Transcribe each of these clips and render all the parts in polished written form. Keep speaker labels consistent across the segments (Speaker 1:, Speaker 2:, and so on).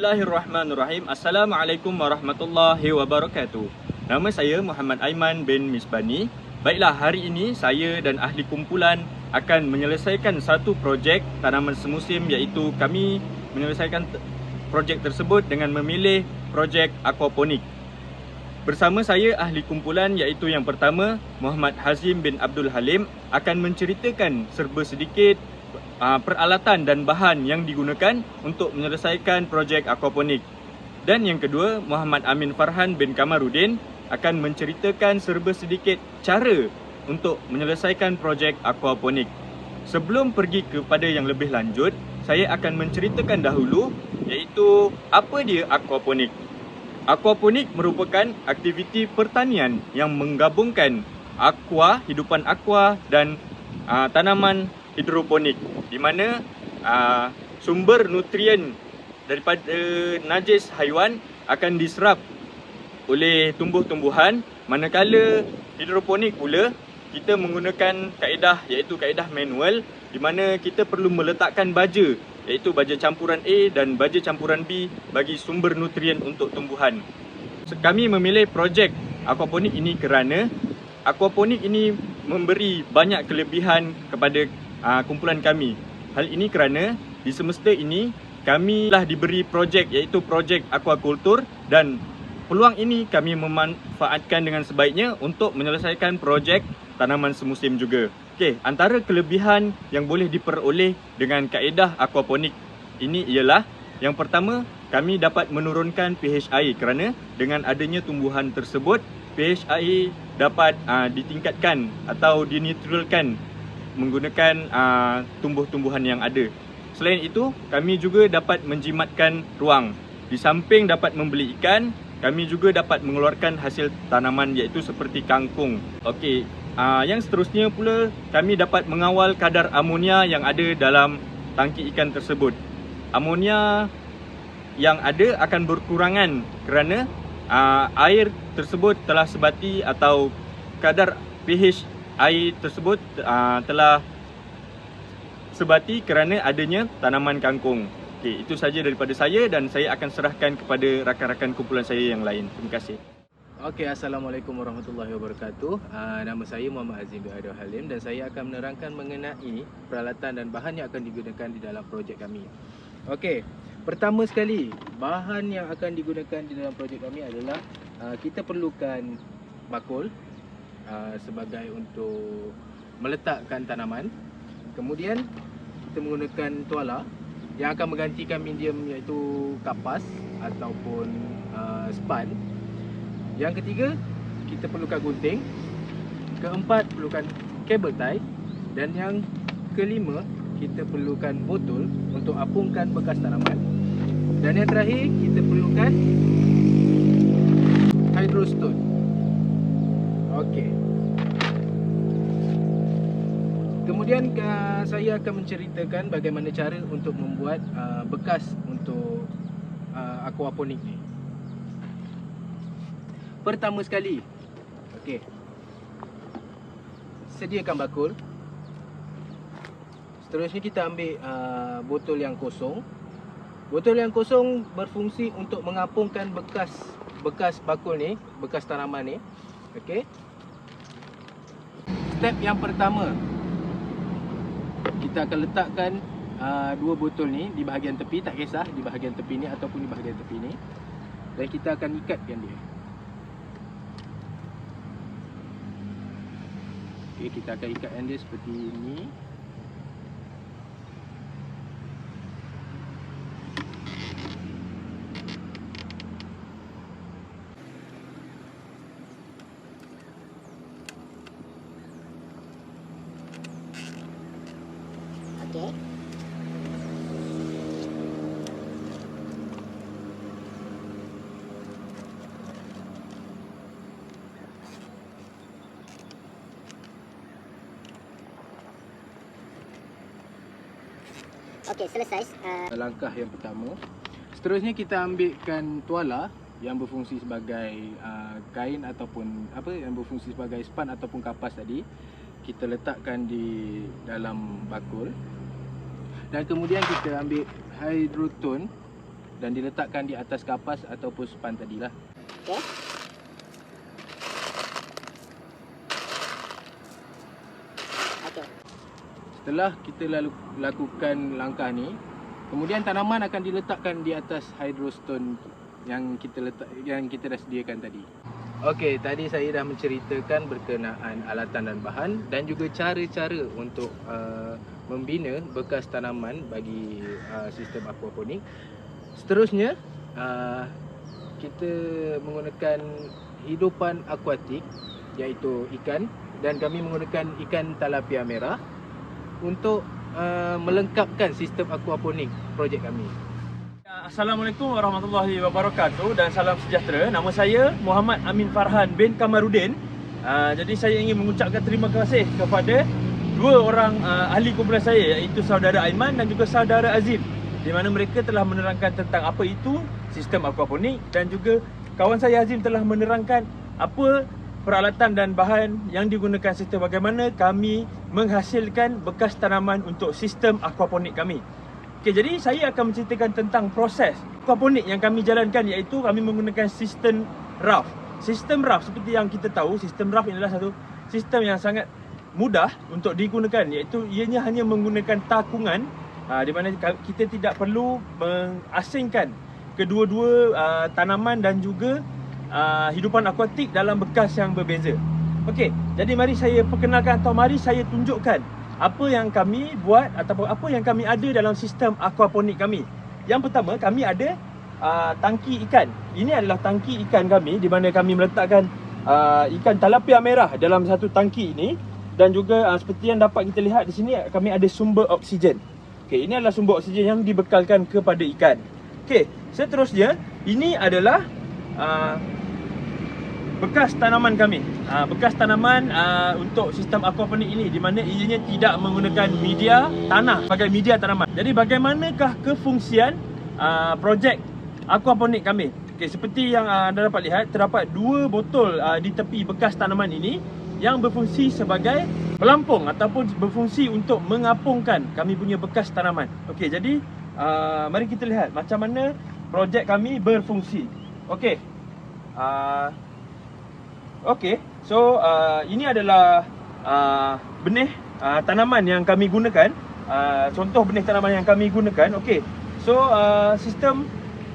Speaker 1: Bismillahirrahmanirrahim. Assalamualaikum warahmatullahi wabarakatuh. Nama saya Muhammad Aiman bin Misbani. Baiklah, hari ini saya dan ahli kumpulan akan menyelesaikan satu projek tanaman semusim, iaitu kami menyelesaikan projek tersebut dengan memilih projek aquaponik. Bersama saya ahli kumpulan, iaitu yang pertama Muhammad Hazim bin Abdul Halim, akan menceritakan serba sedikit peralatan dan bahan yang digunakan untuk menyelesaikan projek aquaponik. Dan yang kedua, Muhammad Amin Farhan bin Kamarudin akan menceritakan serba sedikit cara untuk menyelesaikan projek aquaponik. Sebelum pergi kepada yang lebih lanjut, saya akan menceritakan dahulu iaitu apa dia aquaponik. Aquaponik merupakan aktiviti pertanian yang menggabungkan hidupan aqua dan tanaman hidroponik, di mana sumber nutrien daripada najis haiwan akan diserap oleh tumbuh-tumbuhan, manakala hidroponik pula kita menggunakan kaedah iaitu kaedah manual, di mana kita perlu meletakkan baja iaitu baja campuran A dan baja campuran B bagi sumber nutrien untuk tumbuhan. Kami memilih projek aquaponik ini kerana aquaponik ini memberi banyak kelebihan kepada kumpulan kami. Hal ini kerana di semesta ini kami telah diberi projek iaitu projek aquakultur, dan peluang ini kami memanfaatkan dengan sebaiknya untuk menyelesaikan projek tanaman semusim juga. Okey, antara kelebihan yang boleh diperoleh dengan kaedah aquaponik ini ialah yang pertama, kami dapat menurunkan pH air kerana dengan adanya tumbuhan tersebut pH air dapat ditingkatkan atau dinetralkan menggunakan tumbuh-tumbuhan yang ada. Selain itu, kami juga dapat menjimatkan ruang. Di samping dapat membeli ikan, kami juga dapat mengeluarkan hasil tanaman iaitu seperti kangkung. Okey, yang seterusnya pula, kami dapat mengawal kadar amonia yang ada dalam tangki ikan tersebut. Amonia yang ada akan berkurangan kerana air tersebut telah sebati atau kadar pH air tersebut telah sebati kerana adanya tanaman kangkung. Okey, itu saja daripada saya dan saya akan serahkan kepada rakan-rakan kumpulan saya yang lain. Terima kasih.
Speaker 2: Okey, Assalamualaikum warahmatullahi wabarakatuh. Nama saya Muhammad Hazim bin Abdul Halim dan saya akan menerangkan mengenai peralatan dan bahan yang akan digunakan di dalam projek kami. Okey, pertama sekali, bahan yang akan digunakan di dalam projek kami adalah kita perlukan bakul sebagai untuk meletakkan tanaman. Kemudian kita menggunakan tuala yang akan menggantikan medium iaitu kapas ataupun span. Yang ketiga, kita perlukan gunting. Keempat, perlukan kabel tie. Dan yang kelima, kita perlukan botol untuk apungkan bekas tanaman. Dan yang terakhir, kita perlukan hydrostone. Okey. Kemudian saya akan menceritakan bagaimana cara untuk membuat bekas untuk aquaponik ni. Pertama sekali, okey, sediakan bakul. Seterusnya kita ambil botol yang kosong. Botol yang kosong berfungsi untuk mengapungkan bekas bakul ni, bekas tanaman ni. Okey. Step yang pertama, kita akan letakkan dua botol ni di bahagian tepi, tak kisah di bahagian tepi ni ataupun di bahagian tepi ni, dan kita akan ikatkan dia. Okey, kita akan ikatkan dia seperti ini.
Speaker 3: Okey. Okey, selesai.
Speaker 2: Langkah yang pertama. Seterusnya kita ambilkan tuala yang berfungsi sebagai kain ataupun yang berfungsi sebagai span ataupun kapas tadi. Kita letakkan di dalam bakul. Dan kemudian kita ambil hydrotone dan diletakkan di atas kapas ataupun span tadilah.
Speaker 3: Okey. Okey.
Speaker 2: Setelah kita lakukan langkah ni, kemudian tanaman akan diletakkan di atas hydrostone yang kita dah sediakan tadi. Okey, tadi saya dah menceritakan berkenaan alatan dan bahan dan juga cara-cara untuk membina bekas tanaman bagi sistem aquaponik. Seterusnya, kita menggunakan hidupan akuatik iaitu ikan, dan kami menggunakan ikan talapia merah untuk melengkapkan sistem aquaponik projek kami.
Speaker 1: Assalamualaikum warahmatullahi wabarakatuh dan salam sejahtera. Nama saya Muhammad Amin Farhan bin Kamarudin. Jadi saya ingin mengucapkan terima kasih kepada dua orang ahli kumpulan saya, iaitu saudara Aiman dan juga saudara Azim, di mana mereka telah menerangkan tentang apa itu sistem aquaponik, dan juga kawan saya Azim telah menerangkan apa peralatan dan bahan yang digunakan serta bagaimana kami menghasilkan bekas tanaman untuk sistem aquaponik kami. Okey, jadi saya akan menceritakan tentang proses aquaponik yang kami jalankan, iaitu kami menggunakan sistem raft. Sistem raft, seperti yang kita tahu, sistem raft adalah satu sistem yang sangat mudah untuk digunakan, iaitu ianya hanya menggunakan takungan, di mana kita tidak perlu mengasingkan kedua-dua tanaman dan juga hidupan akuatik dalam bekas yang berbeza. Okey, jadi mari saya perkenalkan atau mari saya tunjukkan apa yang kami buat ataupun apa yang kami ada dalam sistem aquaponik kami. Yang pertama, kami ada tangki ikan. Ini adalah tangki ikan kami, di mana kami meletakkan ikan talapia merah dalam satu tangki ini, dan juga seperti yang dapat kita lihat di sini, kami ada sumber oksigen. Okey, ini adalah sumber oksigen yang dibekalkan kepada ikan. Okey, seterusnya ini adalah bekas tanaman kami. Bekas tanaman untuk sistem aquaponik ini, di mana ianya tidak menggunakan media tanah sebagai media tanaman. Jadi bagaimanakah kefungsian projek aquaponik kami? Okey, seperti yang anda dapat lihat, terdapat dua botol di tepi bekas tanaman ini yang berfungsi sebagai pelampung ataupun berfungsi untuk mengapungkan kami punya bekas tanaman. Okey, jadi mari kita lihat macam mana projek kami berfungsi. Okey. Okey, so ini adalah benih tanaman yang kami gunakan. Contoh benih tanaman yang kami gunakan. Okey, so sistem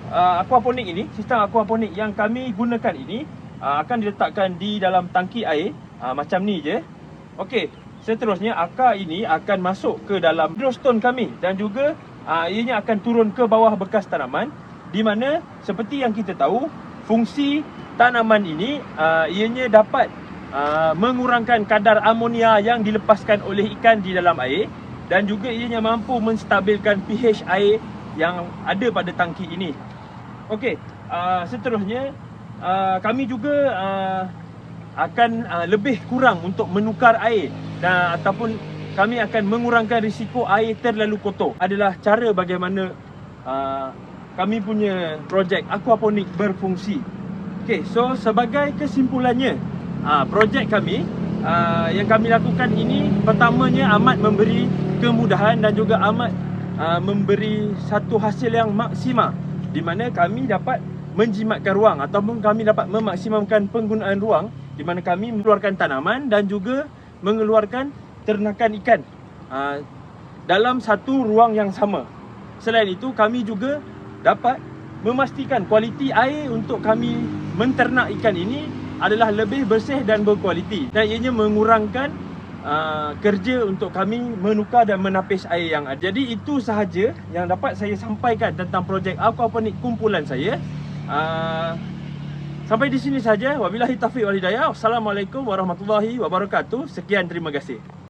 Speaker 1: aquaponik ini, sistem aquaponik yang kami gunakan ini akan diletakkan di dalam tangki air macam ni je. Okey, seterusnya akar ini akan masuk ke dalam hydrostone kami, dan juga ianya akan turun ke bawah bekas tanaman, di mana seperti yang kita tahu, fungsi tanaman ini ianya dapat mengurangkan kadar amonia yang dilepaskan oleh ikan di dalam air, dan juga ianya mampu menstabilkan pH air yang ada pada tangki ini. Okey, seterusnya kami juga akan lebih kurang untuk menukar air, dan ataupun kami akan mengurangkan risiko air terlalu kotor. Adalah cara bagaimana kami punya projek aquaponik berfungsi. Okey, so sebagai kesimpulannya, projek kami yang kami lakukan ini, pertamanya amat memberi kemudahan dan juga amat memberi satu hasil yang maksimal, di mana kami dapat menjimatkan ruang ataupun kami dapat memaksimumkan penggunaan ruang, di mana kami mengeluarkan tanaman dan juga mengeluarkan ternakan ikan dalam satu ruang yang sama. Selain itu, kami juga dapat memastikan kualiti air untuk kami menternak ikan ini adalah lebih bersih dan berkualiti, dan ianya mengurangkan kerja untuk kami menukar dan menapis air yang ada. Jadi itu sahaja yang dapat saya sampaikan tentang projek aquaponik kumpulan saya. Sampai di sini saja. Wabillahi taufiq wal hidayah. Wassalamualaikum warahmatullahi wabarakatuh. Sekian, terima kasih.